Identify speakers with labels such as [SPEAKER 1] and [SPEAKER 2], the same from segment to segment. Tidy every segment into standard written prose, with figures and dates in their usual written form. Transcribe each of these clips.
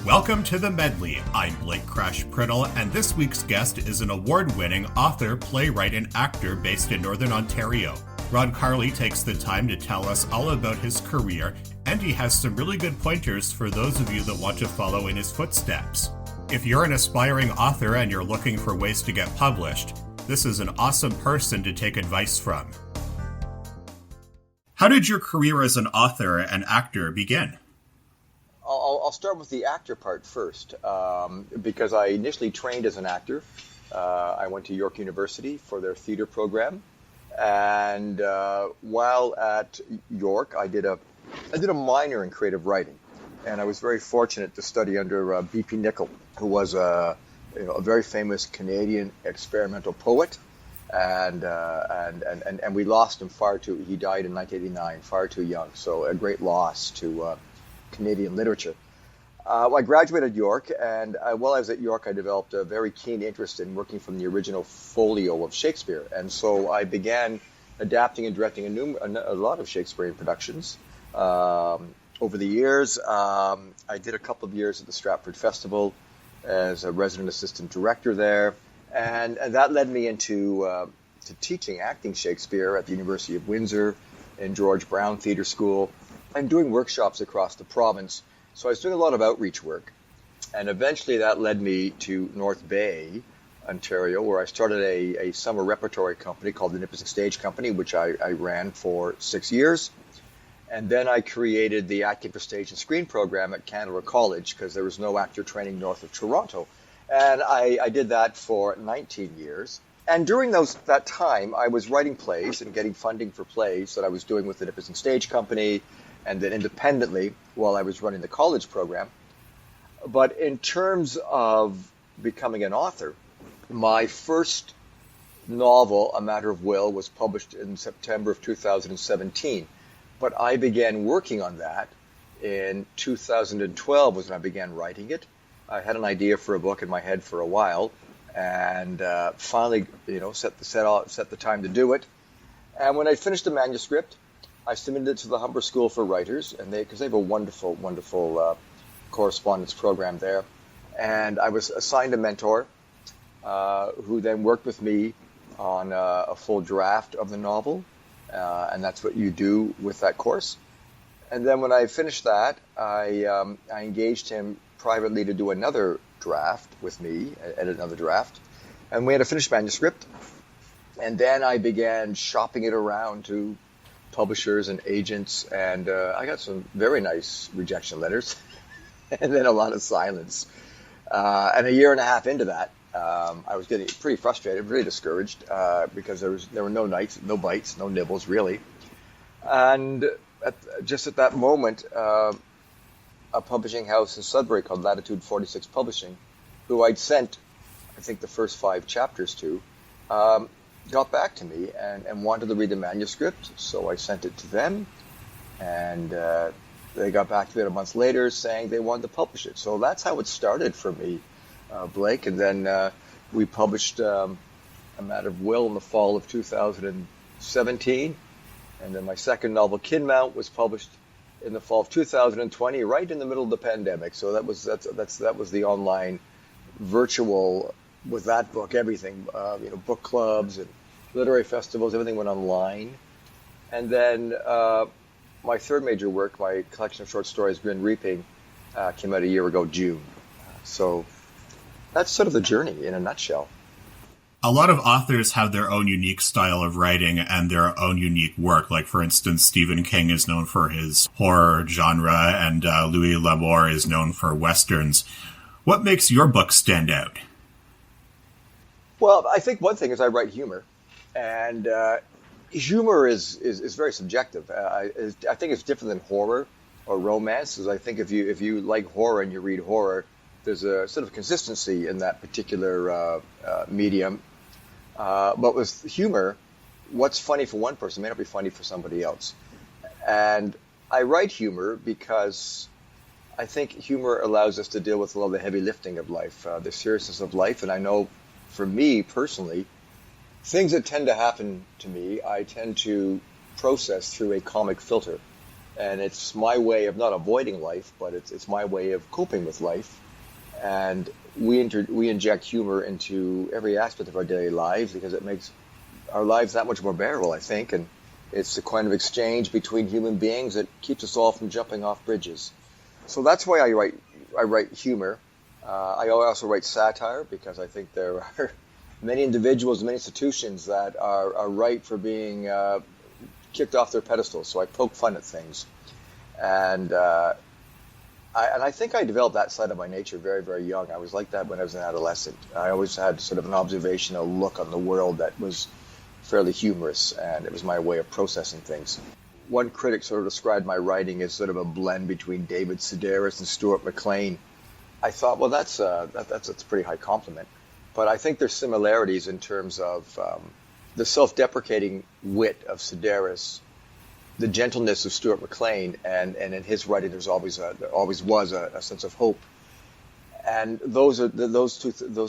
[SPEAKER 1] Welcome to The Medley. I'm Blake Crash Priddle, and this week's guest is an award-winning author, playwright, and actor based in Northern Ontario. Ron Carley takes the time to tell us all about his career, and he has some really good pointers for those of you that want to follow in his footsteps. If you're an aspiring author and you're looking for ways to get published, this is an awesome person to take advice from. How did your career as an author and actor begin?
[SPEAKER 2] I'll start with the actor part first, because I initially trained as an actor. I went to York University for their theater program, and while at York, I did a minor in creative writing, and I was very fortunate to study under B.P. Nichol, who was a very famous Canadian experimental poet, and we lost him he died in 1989, far too young, so a great loss to Canadian literature. I graduated at York, and while I was at York, I developed a very keen interest in working from the original folio of Shakespeare, and so I began adapting and directing a lot of Shakespearean productions. Over the years, I did a couple of years at the Stratford Festival as a resident assistant director there, and that led me into to teaching acting Shakespeare at the University of Windsor and George Brown Theatre School, and doing workshops across the province. So I was doing a lot of outreach work. And eventually that led me to North Bay, Ontario, where I started a summer repertory company called the Nipissing Stage Company, which I ran for 6 years. And then I created the Acting for Stage and Screen program at Canada College, because there was no actor training north of Toronto. And I did that for 19 years. And during that time, I was writing plays and getting funding for plays that I was doing with the Nipissing Stage Company, and then independently while I was running the college program. But in terms of becoming an author, my first novel, A Matter of Will, was published in September of 2017. But I began working on that in 2012 was when I began writing it. I had an idea for a book in my head for a while, and finally, set the time to do it. And when I finished the manuscript, I submitted it to the Humber School for Writers, and because they have a wonderful, wonderful correspondence program there. And I was assigned a mentor who then worked with me on a full draft of the novel, and that's what you do with that course. And then when I finished that, I engaged him privately to do another draft with me, edit another draft, and we had a finished manuscript. And then I began shopping it around to publishers and agents, and I got some very nice rejection letters, and then a lot of silence. And a year and a half into that, I was getting pretty frustrated, really discouraged, because there were no bites, no nibbles, really. And just at that moment, a publishing house in Sudbury called Latitude 46 Publishing, who I'd sent, I think, the first 5 chapters to, got back to me and wanted to read the manuscript, so I sent it to them, and they got back to me a month later saying they wanted to publish it. So that's how it started for me, Blake, and then we published A Matter of Will in the fall of 2017, and then my second novel, Kinmount, was published in the fall of 2020, right in the middle of the pandemic. So that was the online virtual. With that book, everything, book clubs and literary festivals, everything went online. And then my third major work, my collection of short stories, Grin Reaping, came out a year ago, June. So that's sort of the journey in a nutshell.
[SPEAKER 1] A lot of authors have their own unique style of writing and their own unique work. Like, for instance, Stephen King is known for his horror genre, and Louis L'Amour is known for westerns. What makes your book stand out?
[SPEAKER 2] Well, I think one thing is I write humor, and humor is very subjective. I think it's different than horror or romance, because I think if you like horror and you read horror, there's a sort of consistency in that particular medium. But with humor, what's funny for one person may not be funny for somebody else. And I write humor because I think humor allows us to deal with a lot of the heavy lifting of life, the seriousness of life, and I know for me personally, things that tend to happen to me, I tend to process through a comic filter. and it's my way of not avoiding life, but it's my way of coping with life. And we inject humor into every aspect of our daily lives because it makes our lives that much more bearable, I think. And it's the kind of exchange between human beings that keeps us all from jumping off bridges. So that's why I write humor. I also write satire because I think there are many individuals, many institutions that are ripe for being kicked off their pedestals. So I poke fun at things. And I think I developed that side of my nature very, very young. I was like that when I was an adolescent. I always had sort of an observational look on the world that was fairly humorous, and it was my way of processing things. One critic sort of described my writing as sort of a blend between David Sedaris and Stuart McLean. I thought, well, that's a pretty high compliment. But I think there's similarities in terms of the self-deprecating wit of Sedaris, the gentleness of Stuart McLean, and in his writing there always was a sense of hope. And those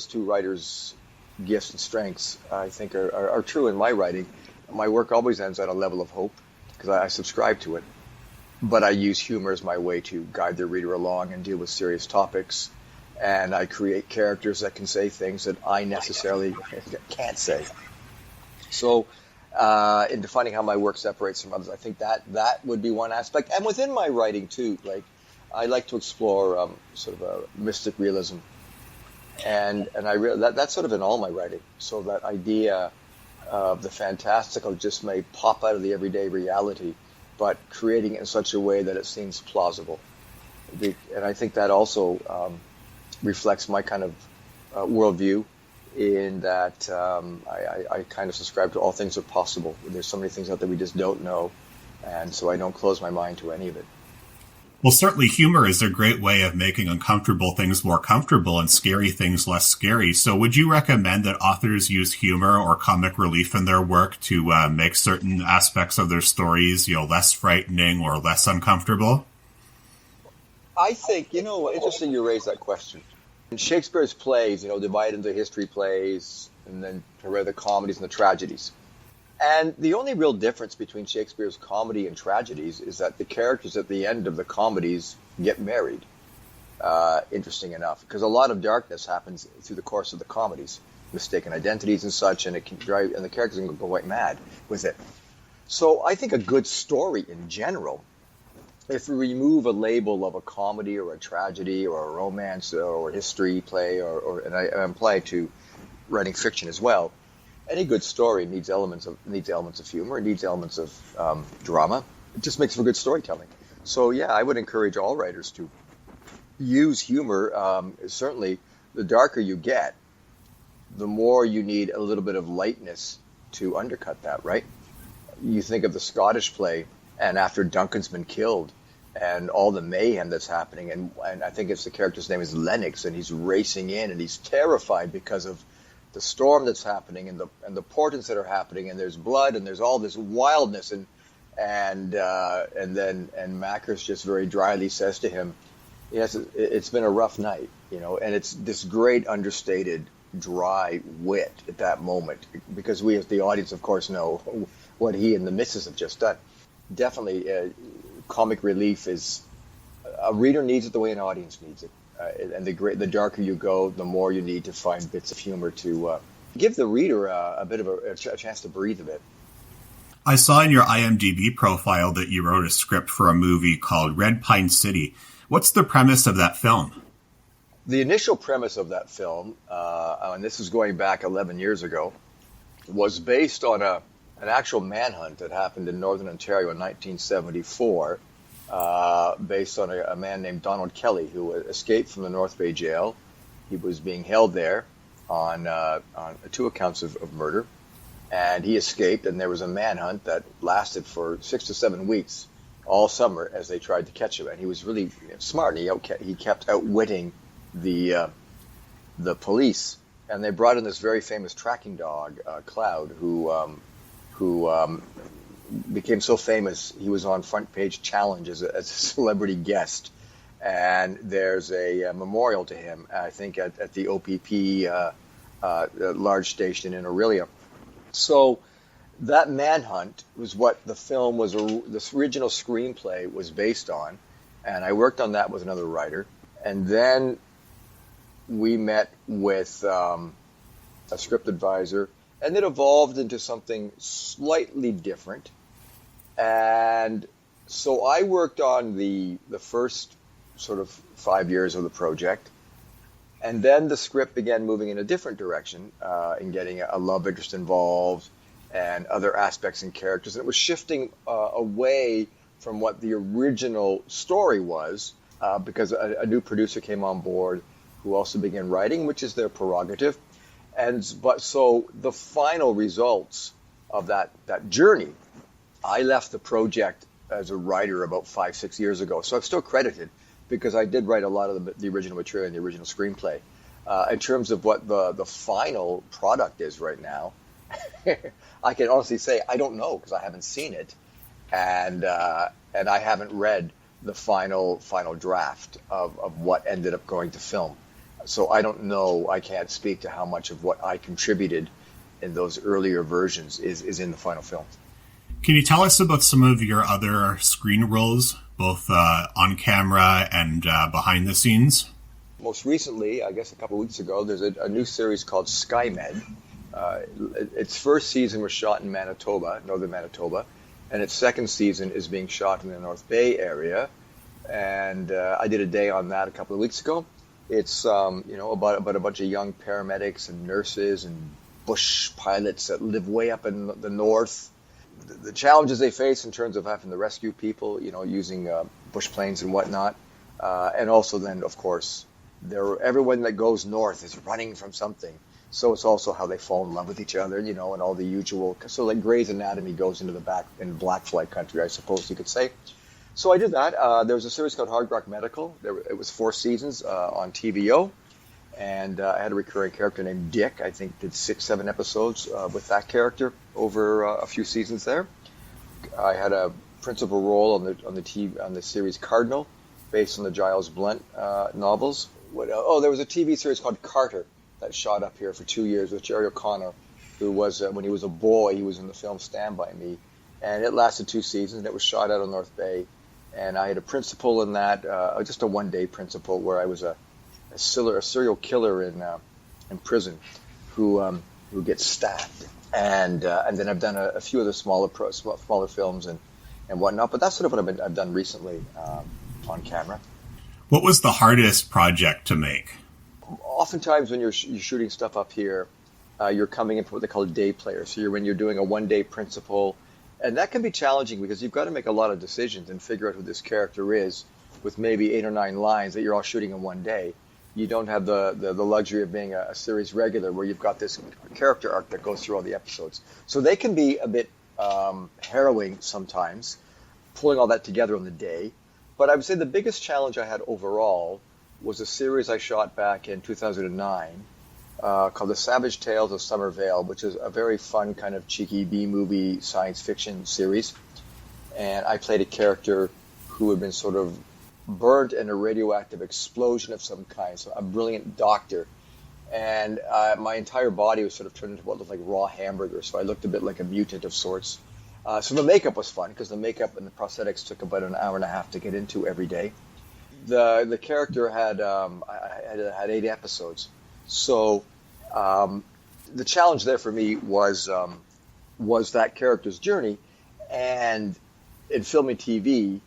[SPEAKER 2] two writers' gifts and strengths, I think, are true in my writing. My work always ends at a level of hope because I subscribe to it. But I use humor as my way to guide the reader along and deal with serious topics. And I create characters that can say things that I necessarily can't say. So in defining how my work separates from others, I think that would be one aspect. And within my writing, too, like I like to explore sort of a mystic realism. And that's sort of in all my writing. So that idea of the fantastical just may pop out of the everyday reality, but creating it in such a way that it seems plausible. And I think that also reflects my kind of worldview in that I kind of subscribe to all things are possible. There's so many things out there we just don't know, and so I don't close my mind to any of it.
[SPEAKER 1] Well, certainly humor is a great way of making uncomfortable things more comfortable and scary things less scary. So would you recommend that authors use humor or comic relief in their work to make certain aspects of their stories, less frightening or less uncomfortable?
[SPEAKER 2] I think, interesting you raise that question. In Shakespeare's plays, divide into history plays and then the comedies and the tragedies. And the only real difference between Shakespeare's comedy and tragedies is that the characters at the end of the comedies get married, interesting enough, because a lot of darkness happens through the course of the comedies, mistaken identities and such, and the characters can go quite mad with it. So I think a good story in general, if we remove a label of a comedy or a tragedy or a romance or a history play, and I apply it to writing fiction as well, any good story needs elements of humor, needs elements of drama. It just makes for good storytelling. So yeah, I would encourage all writers to use humor. Certainly, the darker you get, the more you need a little bit of lightness to undercut that, right? You think of the Scottish play, and after Duncan's been killed, and all the mayhem that's happening, and I think the character's name is Lennox, and he's racing in, and he's terrified because of the storm that's happening and the portents that are happening, and there's blood and there's all this wildness, and Macker's just very dryly says to him, "Yes, it's been a rough night," and it's this great understated, dry wit at that moment, because we as the audience, of course, know what he and the missus have just done. Definitely, comic relief is a reader needs it the way an audience needs it. And the darker you go, the more you need to find bits of humor to give the reader a bit of a chance to breathe a bit.
[SPEAKER 1] I saw in your IMDb profile that you wrote a script for a movie called Red Pine City. What's the premise of that film?
[SPEAKER 2] The initial premise of that film, and this is going back 11 years ago, was based on an actual manhunt that happened in Northern Ontario in 1974. Based on a man named Donald Kelly, who escaped from the North Bay jail. He was being held there on 2 accounts of murder, and he escaped, and there was a manhunt that lasted for 6 to 7 weeks, all summer, as they tried to catch him. And he was really smart, and he kept outwitting the police. And they brought in this very famous tracking dog, Cloud, who became so famous, he was on Front Page Challenge as a celebrity guest. And there's a memorial to him, I think, at the OPP large station in Orillia. So that manhunt was what the film was, this original screenplay was based on. And I worked on that with another writer. And then we met with a script advisor, and it evolved into something slightly different. And so I worked on the first sort of 5 years of the project. And then the script began moving in a different direction, in getting a love interest involved and other aspects and characters. And it was shifting away from what the original story was, because a new producer came on board who also began writing, which is their prerogative. But so the final results of that journey, I left the project as a writer about 5-6 years ago. So I'm still credited, because I did write a lot of the original material and the original screenplay. In terms of what the final product is right now, I can honestly say I don't know, because I haven't seen it, and I haven't read the final draft of what ended up going to film. So I don't know. I can't speak to how much of what I contributed in those earlier versions is in the final film.
[SPEAKER 1] Can you tell us about some of your other screen roles, both on camera and behind the scenes?
[SPEAKER 2] Most recently, I guess a couple of weeks ago, there's a new series called SkyMed. Its first season was shot in Manitoba, northern Manitoba, and its second season is being shot in the North Bay area. And I did a day on that a couple of weeks ago. It's about a bunch of young paramedics and nurses and bush pilots that live way up in the north. The challenges they face in terms of having to rescue people, using bush planes and whatnot. And also then, of course, everyone that goes north is running from something. So it's also how they fall in love with each other, and all the usual. So like Grey's Anatomy goes into in black flight country, I suppose you could say. So I did that. There was a series called Hard Rock Medical. It was 4 seasons on TVO. And I had a recurring character named Dick. I think did 6-7 episodes with that character over a few seasons there. I had a principal role on the series Cardinal, based on the Giles Blunt novels. There was a TV series called Carter that shot up here for 2 years with Jerry O'Connor, who was when he was a boy, he was in the film Stand By Me, and it lasted 2 seasons. And it was shot out of North Bay, and I had a principal in that, just a one-day principal where I was a serial killer in prison who gets stabbed, and then I've done a few other smaller films and whatnot. But that's sort of what I've done recently on camera.
[SPEAKER 1] What was the hardest project to make?
[SPEAKER 2] Oftentimes when you're shooting stuff up here, you're coming in for what they call a day player. So when you're doing a one-day principal, and that can be challenging because you've got to make a lot of decisions and figure out who this character is with maybe 8 or 9 lines that you're all shooting in one day. You don't have the luxury of being a series regular where you've got this character arc that goes through all the episodes. So they can be a bit harrowing sometimes, pulling all that together on the day. But I would say the biggest challenge I had overall was a series I shot back in 2009 called The Savage Tales of Summer Vale, which is a very fun kind of cheeky B-movie science fiction series. And I played a character who had been sort of burnt in a radioactive explosion of some kind, so a brilliant doctor. And my entire body was sort of turned into what looked like raw hamburger, so I looked a bit like a mutant of sorts. So the makeup was fun, because the makeup and the prosthetics took about an hour and a half to get into every day. The character had 8 episodes. So the challenge there for me was that character's journey. And in film and TV,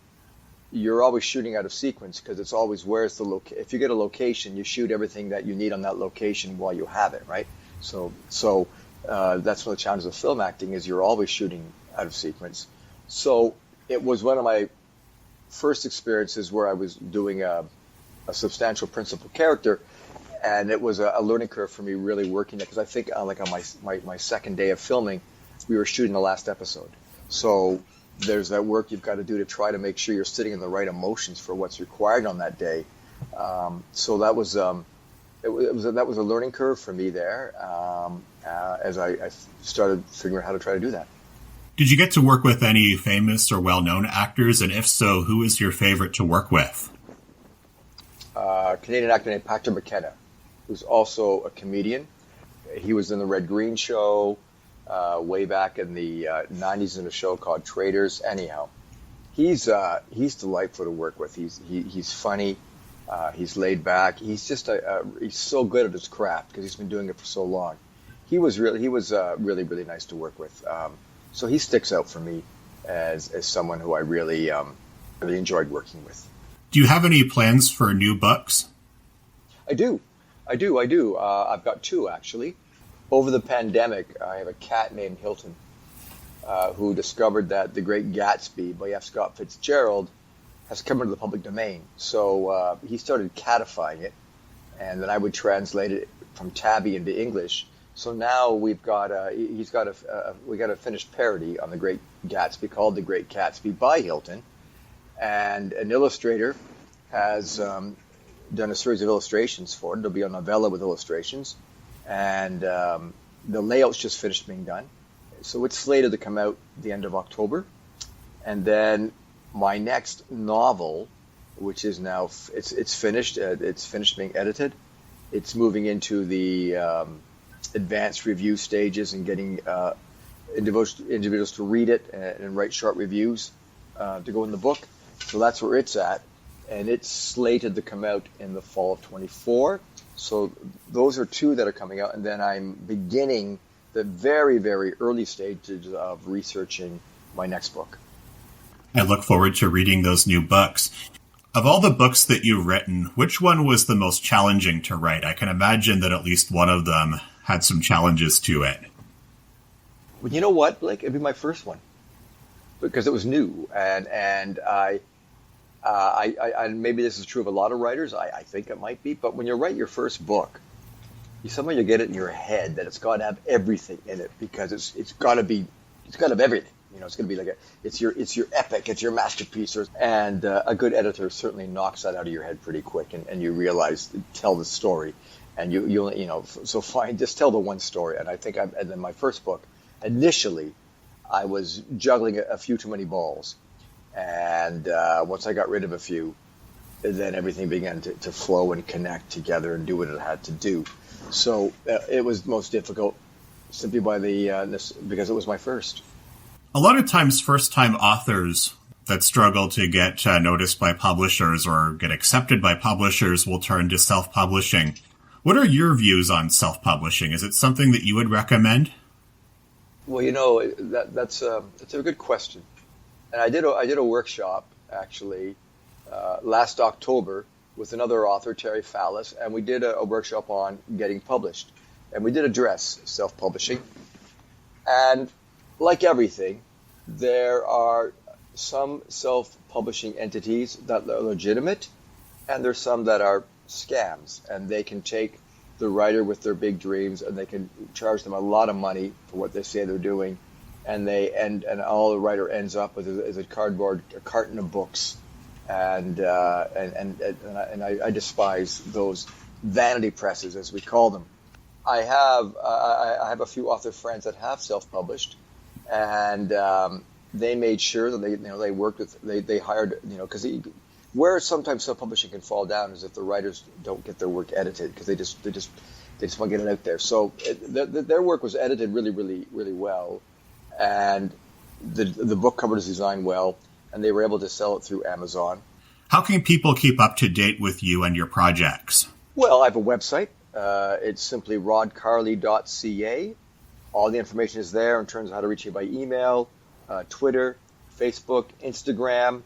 [SPEAKER 2] you're always shooting out of sequence because it's always where's the location. If you get a location, you shoot everything that you need on that location while you have it, right? So that's one of the challenges of film acting is you're always shooting out of sequence. So it was one of my first experiences where I was doing a substantial principal character, and it was a learning curve for me really working it because I think like on my second day of filming, we were shooting the last episode. So there's that work you've got to do to try to make sure you're sitting in the right emotions for what's required on that day. So that was a learning curve for me there as I started figuring out how to try to do that.
[SPEAKER 1] Did you get to work with any famous or well-known actors? And if so, who is your favorite to work with?
[SPEAKER 2] A Canadian actor named Patrick McKenna, who's also a comedian. He was in the Red Green Show. way back in the 90s in a show called Traders. Anyhow, he's delightful to work with. He's funny. He's laid back. He's just he's so good at his craft because he's been doing it for so long. He was really really nice to work with. So he sticks out for me as someone who I really enjoyed working with.
[SPEAKER 1] Do you have any plans for new books?
[SPEAKER 2] I do. I've got two, actually. Over the pandemic, I have a cat named Hilton who discovered that The Great Gatsby by F. Scott Fitzgerald has come into the public domain. So he started catifying it, and then I would translate it from Tabby into English. So now we've got we got a finished parody on The Great Gatsby called The Great Gatsby by Hilton, and an illustrator has done a series of illustrations for it. It'll be a novella with illustrations, and the layout's just finished being done. So it's slated to come out the end of October, and then my next novel, which is now it's finished. It's finished being edited. It's moving into the advanced review stages and getting individuals to read it and write short reviews to go in the book. So that's where it's at, and it's slated to come out in the fall of 24. So those are two that are coming out, and then I'm beginning the very, very early stages of researching my next book.
[SPEAKER 1] I look forward to reading those new books. Of all the books that you've written, which one was the most challenging to write? I can imagine that at least one of them had some challenges to it.
[SPEAKER 2] Well, you know what, Blake? It'd be my first one because it was new, and I maybe this is true of a lot of writers. I think it might be, but when you write your first book, somehow you get it in your head that it's got to have everything in it because it's got to have everything. You know, it's going to be like it's your epic, it's your masterpiece, and a good editor certainly knocks that out of your head pretty quick, and you realize tell the story, and just tell the one story. And I think and then my first book, initially, I was juggling a few too many balls, and once I got rid of a few, then everything began to flow and connect together and do what it had to do. So it was most difficult simply by because it was my first.
[SPEAKER 1] A lot of times first-time authors that struggle to get noticed by publishers or get accepted by publishers will turn to self-publishing. What are your views on self-publishing? Is it something that you would recommend?
[SPEAKER 2] Well, that's a good question. And I did a workshop, actually, last October with another author, Terry Fallis, and we did a workshop on getting published. And we did address self-publishing. And like everything, there are some self-publishing entities that are legitimate, and there's some that are scams, and they can take the writer with their big dreams, and they can charge them a lot of money for what they say they're doing, and all the writer ends up with is a carton of books, and I despise those vanity presses, as we call them. I have a few author friends that have self-published, and they made sure that they worked with they hired because where sometimes self-publishing can fall down is if the writers don't get their work edited because they just want to get it out there. So their work was edited really really really well, and the book cover was designed well, and they were able to sell it through Amazon.
[SPEAKER 1] How can people keep up to date with you and your projects?
[SPEAKER 2] Well, I have a website. It's simply rodcarley.ca. All the information is there in terms of how to reach me by email, Twitter, Facebook, Instagram.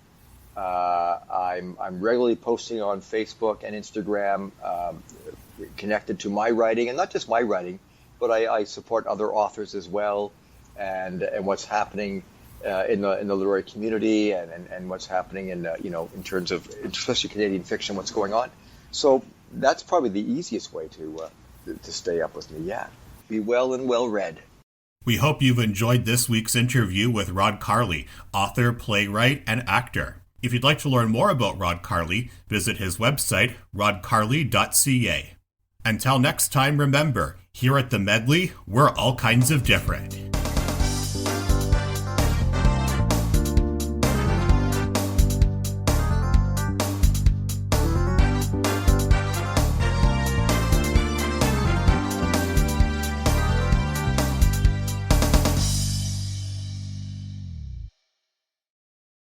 [SPEAKER 2] I'm regularly posting on Facebook and Instagram connected to my writing, and not just my writing, but I support other authors as well, and what's happening in the literary community, and what's happening in terms of especially Canadian fiction, what's going on. So that's probably the easiest way to stay up with me. Yeah, be well and well read.
[SPEAKER 1] We hope you've enjoyed this week's interview with Rod Carley, author, playwright, and actor. If you'd like to learn more about Rod Carley, visit his website, rodcarley.ca. Until next time, remember, here at The Medley, we're all kinds of different.